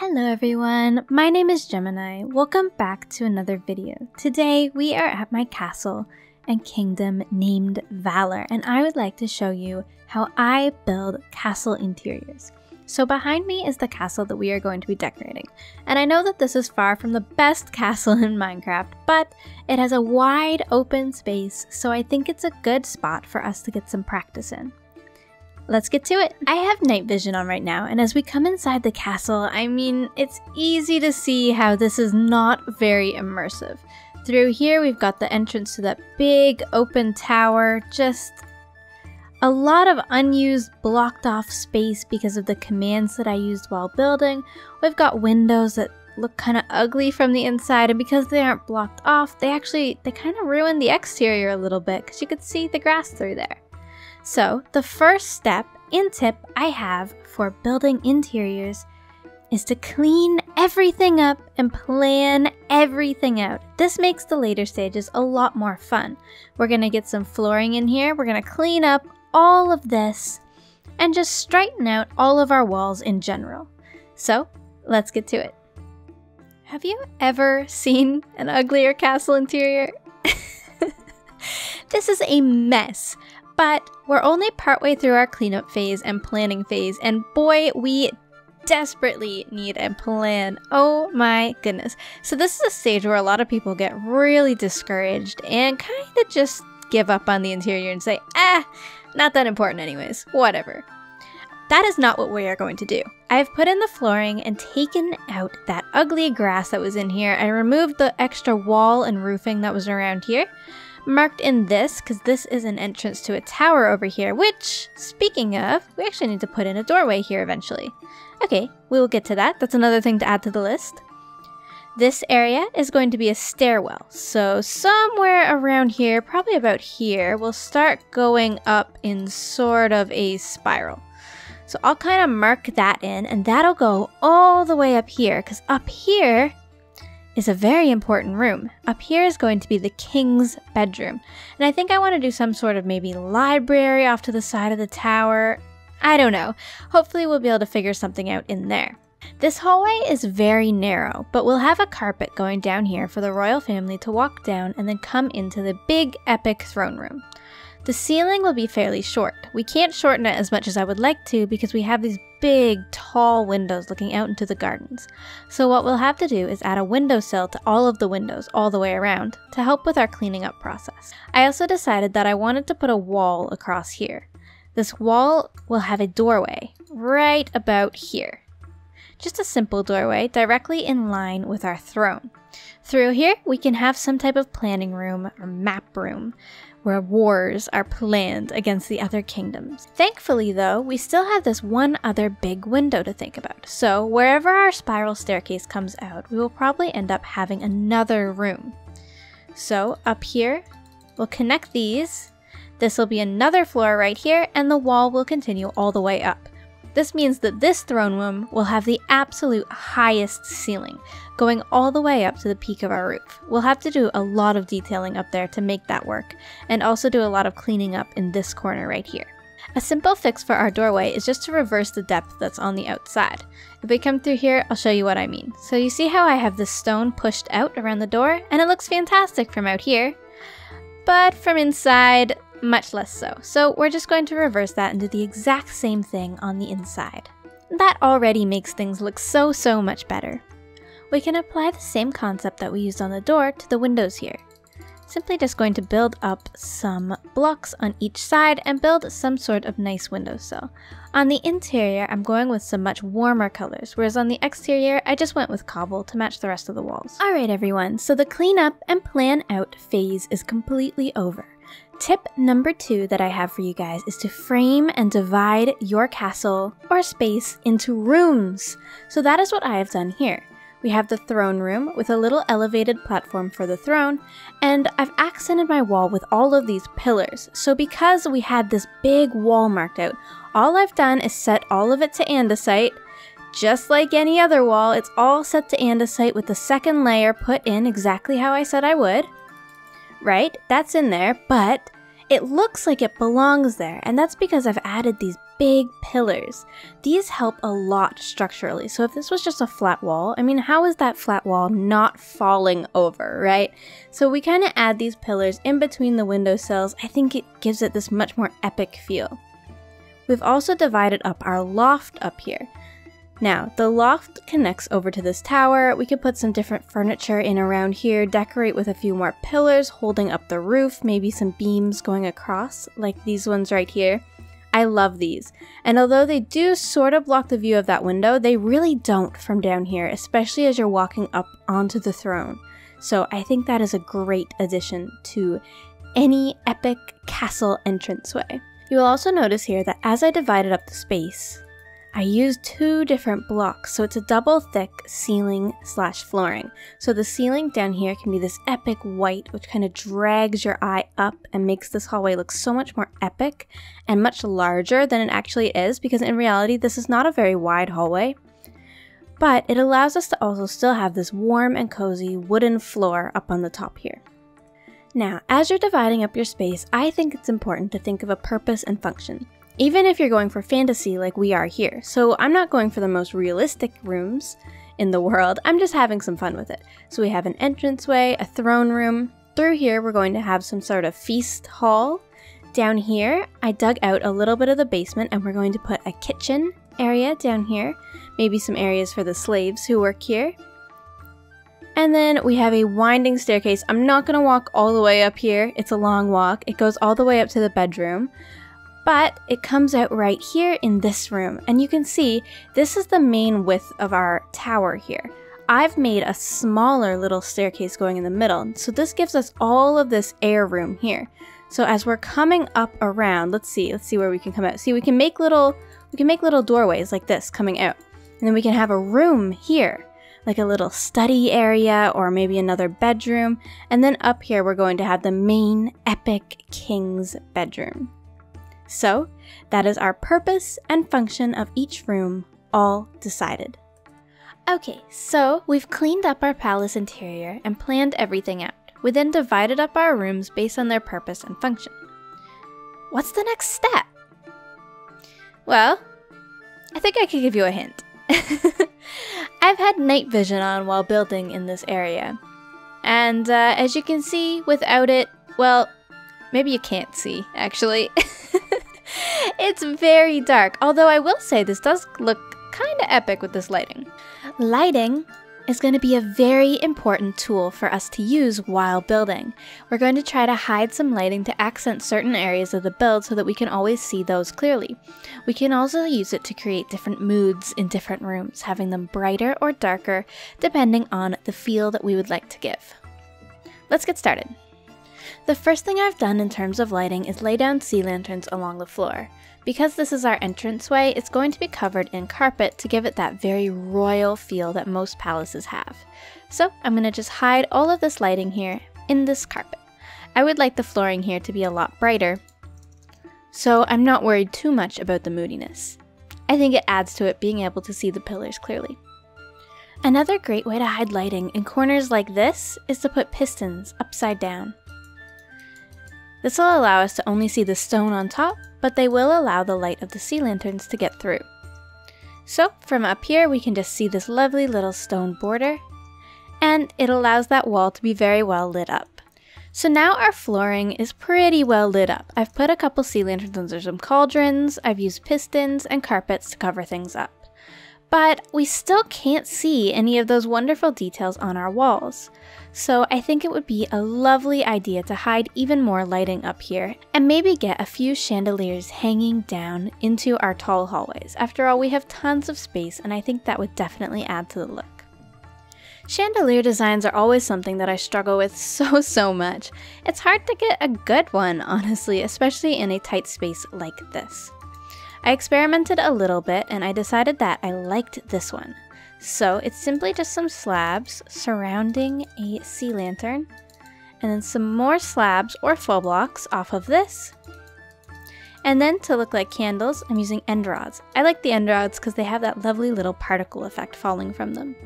Hello everyone, my name is Gemini. Welcome back to another video. Today we are at my castle and kingdom named Valor, and I would like to show you how I build castle interiors. So behind me is the castle that we are going to be decorating, and I know that this is far from the best castle in Minecraft, but it has a wide open space, so I think it's a good spot for us to get some practice in. Let's get to it. I have night vision on right now, and as we come inside the castle, I mean, it's easy to see how this is not very immersive. Through here, we've got the entrance to that big open tower, just a lot of unused blocked off space because of the commands that I used while building. We've got windows that look kind of ugly from the inside, and because they aren't blocked off, they kind of ruin the exterior a little bit because you could see the grass through there. So the first step and tip I have for building interiors is to clean everything up and plan everything out. This makes the later stages a lot more fun. We're going to get some flooring in here, we're going to clean up all of this, and just straighten out all of our walls in general. So let's get to it. Have you ever seen an uglier castle interior? This is a mess. But we're only partway through our cleanup phase and planning phase, and boy, we desperately need a plan. Oh my goodness. So this is a stage where a lot of people get really discouraged and kind of just give up on the interior and say, not that important anyways, whatever. That is not what we are going to do. I've put in the flooring and taken out that ugly grass that was in here. I removed the extra wall and roofing that was around here. Marked in this because this is an entrance to a tower over here, which, speaking of, we actually need to put in a doorway here eventually. Okay, we will get to that. That's another thing to add to the list. This area is going to be a stairwell, so somewhere around here, probably about here, we'll start going up in sort of a spiral. So I'll kind of mark that in, and that'll go all the way up here, because up here is a very important room. Up here is going to be the king's bedroom. And I think I want to do some sort of maybe library off to the side of the tower. I don't know. Hopefully we'll be able to figure something out in there. This hallway is very narrow, but we'll have a carpet going down here for the royal family to walk down and then come into the big epic throne room. The ceiling will be fairly short. We can't shorten it as much as I would like to because we have these big, tall windows looking out into the gardens. So what we'll have to do is add a windowsill to all of the windows all the way around to help with our cleaning up process. I also decided that I wanted to put a wall across here. This wall will have a doorway right about here. Just a simple doorway directly in line with our throne. Through here, we can have some type of planning room or map room where wars are planned against the other kingdoms. Thankfully though, we still have this one other big window to think about. So wherever our spiral staircase comes out, we will probably end up having another room. So up here, we'll connect these. This will be another floor right here, and the wall will continue all the way up. This means that this throne room will have the absolute highest ceiling, going all the way up to the peak of our roof. We'll have to do a lot of detailing up there to make that work, and also do a lot of cleaning up in this corner right here. A simple fix for our doorway is just to reverse the depth that's on the outside. If we come through here, I'll show you what I mean. So you see how I have this stone pushed out around the door, and it looks fantastic from out here, but from inside, much less so. So we're just going to reverse that and do the exact same thing on the inside. That already makes things look so much better. We can apply the same concept that we used on the door to the windows here. Simply just going to build up some blocks on each side and build some sort of nice windowsill. On the interior, I'm going with some much warmer colors, whereas on the exterior, I just went with cobble to match the rest of the walls. Alright everyone, so the clean up and plan out phase is completely over. Tip number 2 that I have for you guys is to frame and divide your castle or space into rooms. So that is what I have done here. We have the throne room with a little elevated platform for the throne, and I've accented my wall with all of these pillars. So because we had this big wall marked out, all I've done is set all of it to andesite. Just like any other wall, it's all set to andesite with the second layer put in exactly how I said I would. Right, that's in there, but it looks like it belongs there, and that's because I've added these big pillars. These help a lot structurally. So if this was just a flat wall, I mean, how is that flat wall not falling over, right? So we kind of add these pillars in between the windowsills. I think it gives it this much more epic feel. We've also divided up our loft up here. Now, the loft connects over to this tower. We could put some different furniture in around here, decorate with a few more pillars holding up the roof, maybe some beams going across, like these ones right here. I love these. And although they do sort of block the view of that window, they really don't from down here, especially as you're walking up onto the throne. So I think that is a great addition to any epic castle entranceway. You will also notice here that as I divided up the space, I used 2 different blocks, so it's a double thick ceiling / flooring. So the ceiling down here can be this epic white, which kind of drags your eye up and makes this hallway look so much more epic and much larger than it actually is, because in reality this is not a very wide hallway. But it allows us to also still have this warm and cozy wooden floor up on the top here. Now, as you're dividing up your space, I think it's important to think of a purpose and function. Even if you're going for fantasy like we are here. So I'm not going for the most realistic rooms in the world, I'm just having some fun with it. So we have an entranceway, a throne room. Through here we're going to have some sort of feast hall. Down here I dug out a little bit of the basement and we're going to put a kitchen area down here. Maybe some areas for the slaves who work here. And then we have a winding staircase. I'm not going to walk all the way up here, it's a long walk. It goes all the way up to the bedroom. But it comes out right here in this room, and you can see this is the main width of our tower here. I've made a smaller little staircase going in the middle, so this gives us all of this air room here. So as we're coming up around, let's see where we can come out. See, we can make little doorways like this coming out, and then we can have a room here, like a little study area or maybe another bedroom, and then up here we're going to have the main epic king's bedroom. So, that is our purpose and function of each room, all decided. Okay, so we've cleaned up our palace interior and planned everything out. We then divided up our rooms based on their purpose and function. What's the next step? Well, I think I could give you a hint. I've had night vision on while building in this area. And as you can see, without it, well, maybe you can't see, actually. It's very dark, although I will say this does look kind of epic with this lighting. Lighting is going to be a very important tool for us to use while building. We're going to try to hide some lighting to accent certain areas of the build so that we can always see those clearly. We can also use it to create different moods in different rooms, having them brighter or darker depending on the feel that we would like to give. Let's get started. The first thing I've done in terms of lighting is lay down sea lanterns along the floor. Because this is our entranceway, it's going to be covered in carpet to give it that very royal feel that most palaces have. So I'm going to just hide all of this lighting here in this carpet. I would like the flooring here to be a lot brighter, so I'm not worried too much about the moodiness. I think it adds to it being able to see the pillars clearly. Another great way to hide lighting in corners like this is to put pistons upside down. This will allow us to only see the stone on top, but they will allow the light of the sea lanterns to get through. So from up here we can just see this lovely little stone border, and it allows that wall to be very well lit up. So now our flooring is pretty well lit up. I've put a couple sea lanterns under some cauldrons, I've used pistons and carpets to cover things up. But we still can't see any of those wonderful details on our walls. So I think it would be a lovely idea to hide even more lighting up here and maybe get a few chandeliers hanging down into our tall hallways. After all, we have tons of space and I think that would definitely add to the look. Chandelier designs are always something that I struggle with so much. It's hard to get a good one, honestly, especially in a tight space like this. I experimented a little bit and I decided that I liked this one. So it's simply just some slabs surrounding a sea lantern, and then some more slabs or full blocks off of this. And then to look like candles, I'm using end rods. I like the end rods because they have that lovely little particle effect falling from them.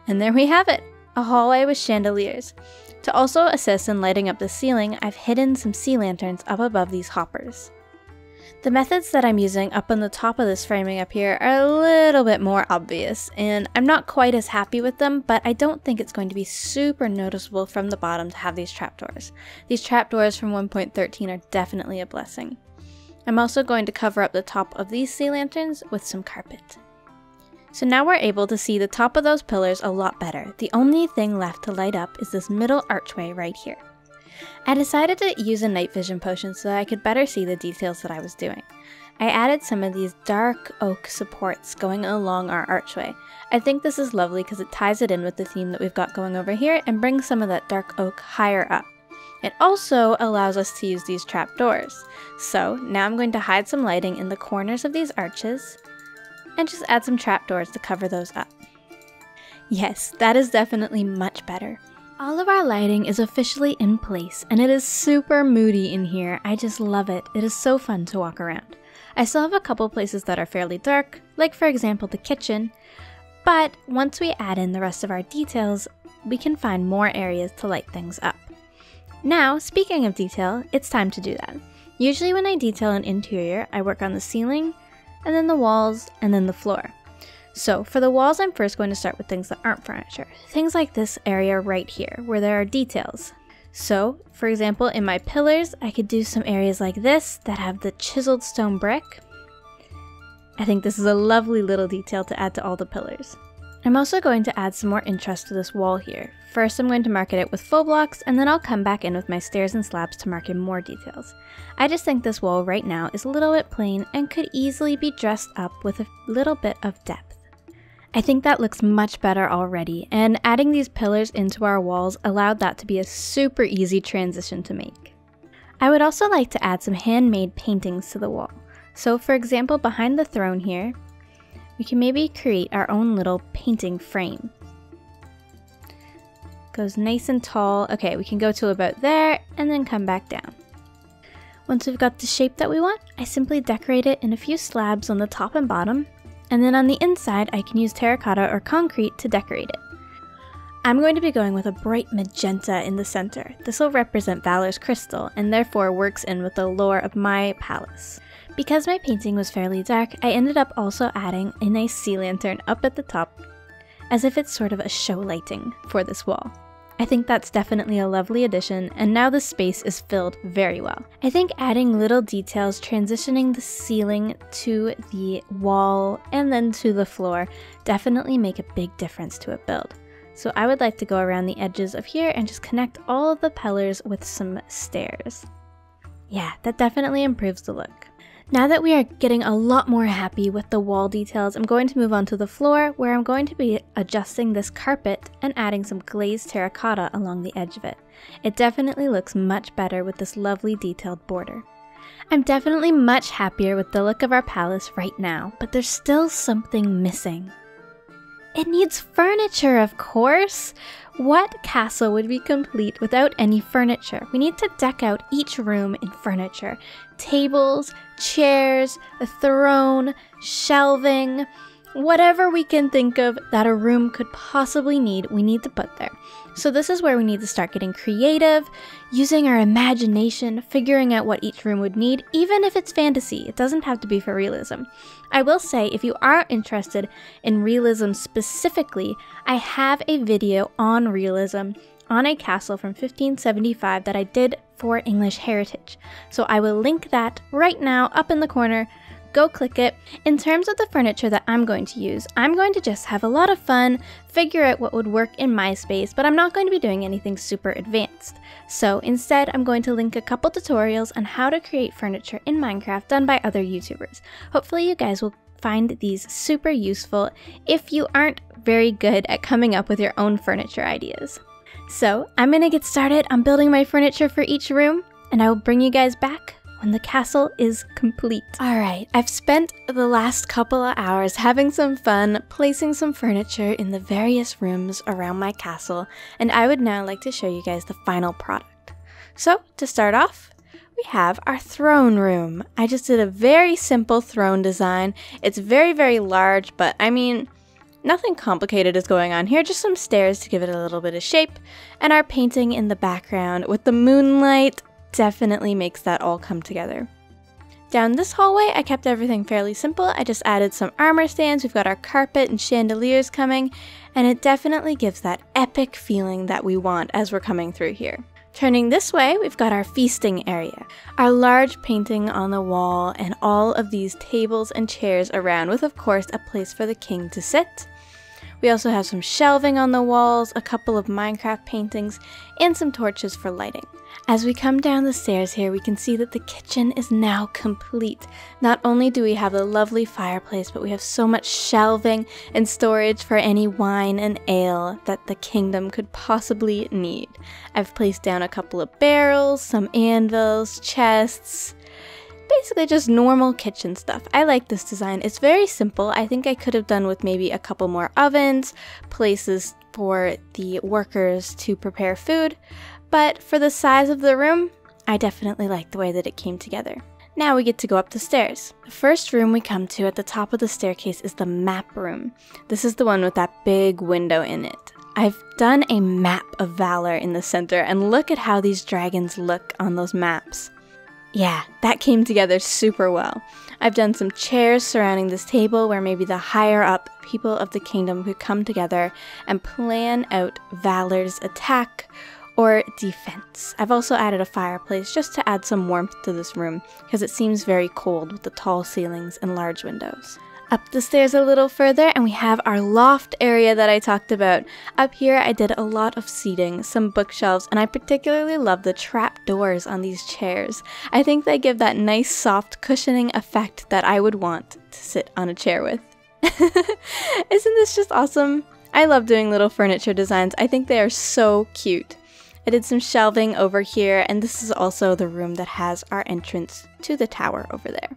And there we have it, a hallway with chandeliers. To also assist in lighting up the ceiling, I've hidden some sea lanterns up above these hoppers. The methods that I'm using up on the top of this framing up here are a little bit more obvious, and I'm not quite as happy with them, but I don't think it's going to be super noticeable from the bottom to have these trapdoors. These trapdoors from 1.13 are definitely a blessing. I'm also going to cover up the top of these sea lanterns with some carpet. So now we're able to see the top of those pillars a lot better. The only thing left to light up is this middle archway right here. I decided to use a night vision potion so that I could better see the details that I was doing. I added some of these dark oak supports going along our archway. I think this is lovely because it ties it in with the theme that we've got going over here and brings some of that dark oak higher up. It also allows us to use these trapdoors. So now I'm going to hide some lighting in the corners of these arches and just add some trapdoors to cover those up. Yes, that is definitely much better. All of our lighting is officially in place, and it is super moody in here. I just love it. It is so fun to walk around. I still have a couple places that are fairly dark, like for example the kitchen, but once we add in the rest of our details, we can find more areas to light things up. Now, speaking of detail, it's time to do that. Usually when I detail an interior, I work on the ceiling, and then the walls, and then the floor. So for the walls, I'm first going to start with things that aren't furniture. Things like this area right here, where there are details. So, for example, in my pillars, I could do some areas like this that have the chiseled stone brick. I think this is a lovely little detail to add to all the pillars. I'm also going to add some more interest to this wall here. First, I'm going to mark it with full blocks, and then I'll come back in with my stairs and slabs to mark in more details. I just think this wall right now is a little bit plain and could easily be dressed up with a little bit of depth. I think that looks much better already, and adding these pillars into our walls allowed that to be a super easy transition to make. I would also like to add some handmade paintings to the wall. So for example, behind the throne here, we can maybe create our own little painting frame. Goes nice and tall. Okay, we can go to about there and then come back down. Once we've got the shape that we want, I simply decorate it in a few slabs on the top and bottom. And then on the inside, I can use terracotta or concrete to decorate it. I'm going to be going with a bright magenta in the center. This will represent Valor's crystal, and therefore works in with the lore of my palace. Because my painting was fairly dark, I ended up also adding a nice sea lantern up at the top, as if it's sort of a show lighting for this wall. I think that's definitely a lovely addition, and now the space is filled very well. I think adding little details, transitioning the ceiling to the wall and then to the floor definitely make a big difference to a build. So I would like to go around the edges of here and just connect all of the pillars with some stairs. Yeah, that definitely improves the look. Now that we are getting a lot more happy with the wall details, I'm going to move on to the floor, where I'm going to be adjusting this carpet and adding some glazed terracotta along the edge of it. It definitely looks much better with this lovely detailed border. I'm definitely much happier with the look of our palace right now, but there's still something missing. It needs furniture, of course! What castle would be complete without any furniture? We need to deck out each room in furniture. Tables, chairs, a throne, shelving, whatever we can think of that a room could possibly need, we need to put there. So this is where we need to start getting creative, using our imagination, figuring out what each room would need, even if it's fantasy. It doesn't have to be for realism. I will say, if you are interested in realism specifically, I have a video on realism on a castle from 1575 that I did for English Heritage. So I will link that right now up in the corner. Go click it. In terms of the furniture that I'm going to use, I'm going to just have a lot of fun, figure out what would work in my space, but I'm not going to be doing anything super advanced. So instead, I'm going to link a couple tutorials on how to create furniture in Minecraft done by other YouTubers. Hopefully you guys will find these super useful if you aren't very good at coming up with your own furniture ideas. So I'm gonna get started on building my furniture for each room, and I will bring you guys back when the castle is complete. Alright, I've spent the last couple of hours having some fun, placing some furniture in the various rooms around my castle, and I would now like to show you guys the final product. So, to start off, we have our throne room. I just did a very simple throne design. It's very, very large, but I mean, nothing complicated is going on here, just some stairs to give it a little bit of shape, and our painting in the background with the moonlight definitely makes that all come together. Down this hallway, I kept everything fairly simple. I just added some armor stands. We've got our carpet and chandeliers coming, and it definitely gives that epic feeling that we want as we're coming through here. Turning this way, we've got our feasting area. Our large painting on the wall and all of these tables and chairs around with, of course, a place for the king to sit. We also have some shelving on the walls, a couple of Minecraft paintings, and some torches for lighting. As we come down the stairs here, we can see that the kitchen is now complete. Not only do we have a lovely fireplace, but we have so much shelving and storage for any wine and ale that the kingdom could possibly need. I've placed down a couple of barrels, some anvils, chests, basically just normal kitchen stuff. I like this design. It's very simple. I think I could have done with maybe a couple more ovens, places for the workers to prepare food, but for the size of the room, I definitely like the way that it came together. Now we get to go up the stairs. The first room we come to at the top of the staircase is the map room. This is the one with that big window in it. I've done a map of Valor in the center, and look at how these dragons look on those maps. Yeah, that came together super well. I've done some chairs surrounding this table where maybe the higher up people of the kingdom could come together and plan out Valor's attack or defense. I've also added a fireplace just to add some warmth to this room because it seems very cold with the tall ceilings and large windows. Up the stairs a little further and we have our loft area that I talked about. Up here I did a lot of seating, some bookshelves, and I particularly love the trap doors on these chairs. I think they give that nice soft cushioning effect that I would want to sit on a chair with. Isn't this just awesome? I love doing little furniture designs. I think they are so cute. I did some shelving over here, and this is also the room that has our entrance to the tower over there.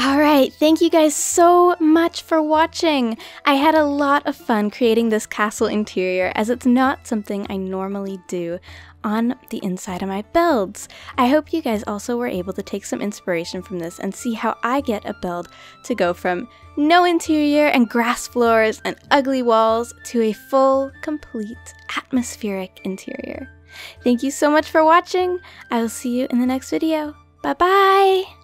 Alright, thank you guys so much for watching! I had a lot of fun creating this castle interior as it's not something I normally do on the inside of my builds. I hope you guys also were able to take some inspiration from this and see how I get a build to go from no interior and grass floors and ugly walls to a full, complete, atmospheric interior. Thank you so much for watching! I will see you in the next video. Bye bye!